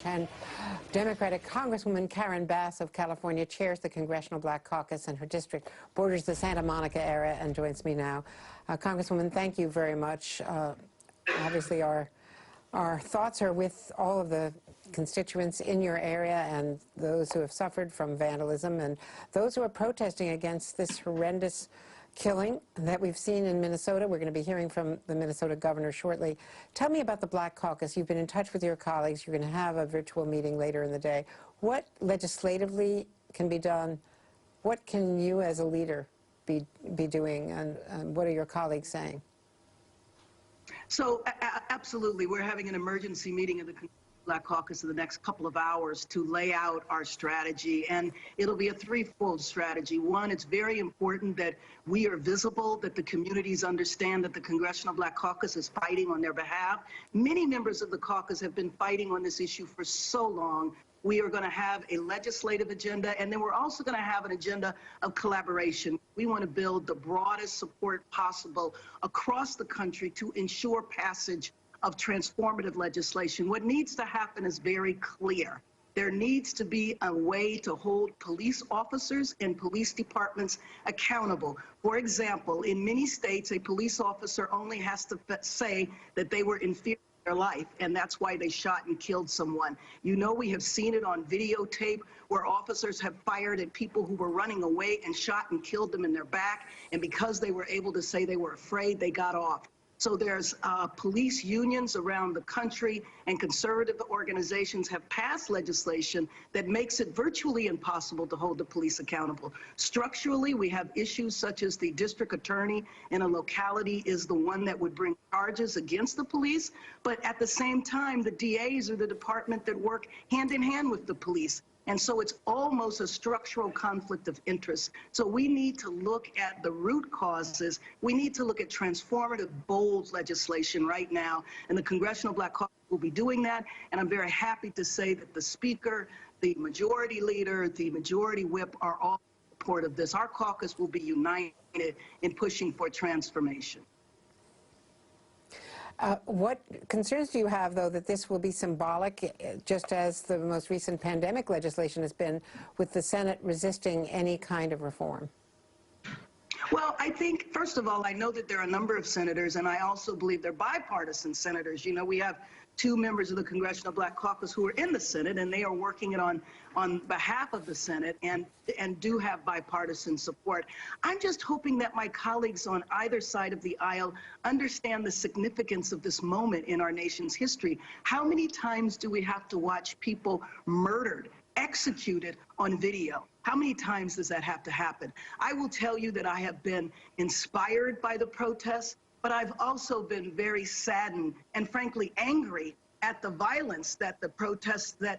And Democratic Congresswoman Karen Bass of California chairs the Congressional Black Caucus, and her district borders the Santa Monica area and joins me now. Congresswoman, thank you very much. Obviously, our thoughts are with all of the constituents in your area and those who have suffered from vandalism and those who are protesting against this horrendous killing that we've seen in Minnesota. We're going to be hearing from the Minnesota governor shortly. Tell me about the Black Caucus. You've been in touch with your colleagues. You're going to have a virtual meeting later in the day. What legislatively can be done? What can you as a leader be doing, and what are your colleagues saying? So absolutely, we're having an emergency meeting of the Black Caucus in the next couple of hours to lay out our strategy, and it'll be a threefold strategy. One, it's very important that we are visible, that the communities understand that the Congressional Black Caucus is fighting on their behalf. Many members of the caucus have been fighting on this issue for so long. We are going to have a legislative agenda, and then we're also going to have an agenda of collaboration. We want to build the broadest support possible across the country to ensure passage of transformative legislation. What needs to happen is very clear. There needs to be a way to hold police officers and police departments accountable. For example, in many states, a police officer only has to say that they were in fear of their life, and that's why they shot and killed someone. You know, we have seen it on videotape where officers have fired at people who were running away and shot and killed them in their back, and because they were able to say they were afraid, they got off. So there's police unions around the country, and conservative organizations have passed legislation that makes it virtually impossible to hold the police accountable. Structurally, we have issues such as the district attorney in a locality is the one that would bring charges against the police, but at the same time, the DAs are the department that work hand in hand with the police. And so it's almost a structural conflict of interest. So we need to look at the root causes. We need to look at transformative, bold legislation right now. And the Congressional Black Caucus will be doing that. And I'm very happy to say that the Speaker, the Majority Leader, the Majority Whip are all in support of this. Our caucus will be united in pushing for transformation. What concerns do you have, though, that this will be symbolic, just as the most recent pandemic legislation has been, with the Senate resisting any kind of reform? Well, I think, first of all, I know that there are a number of senators, and I also believe they're bipartisan senators. You know, we have two members of the Congressional Black Caucus who are in the Senate, and they are working it on behalf of the Senate and do have bipartisan support. I'm just hoping that my colleagues on either side of the aisle understand the significance of this moment in our nation's history. How many times do we have to watch people murdered, executed on video? How many times does that have to happen? I will tell you that I have been inspired by the protests, but I've also been very saddened and frankly angry at the violence that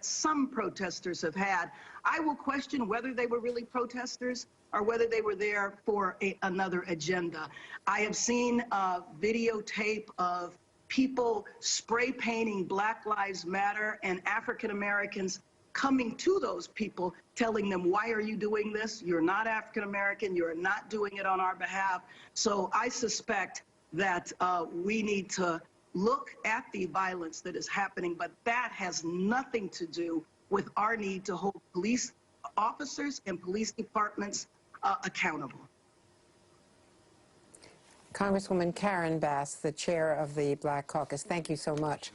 some protesters have had. I will question whether they were really protesters or whether they were there for another agenda. I have seen videotape of people spray painting Black Lives Matter, and African Americans coming to those people, telling them, why are you doing this? You're not African American. You're not doing it on our behalf. So I suspect that we need to look at the violence that is happening, but that has nothing to do with our need to hold police officers and police departments accountable. Congresswoman Karen Bass, the chair of the Black Caucus, thank you so much.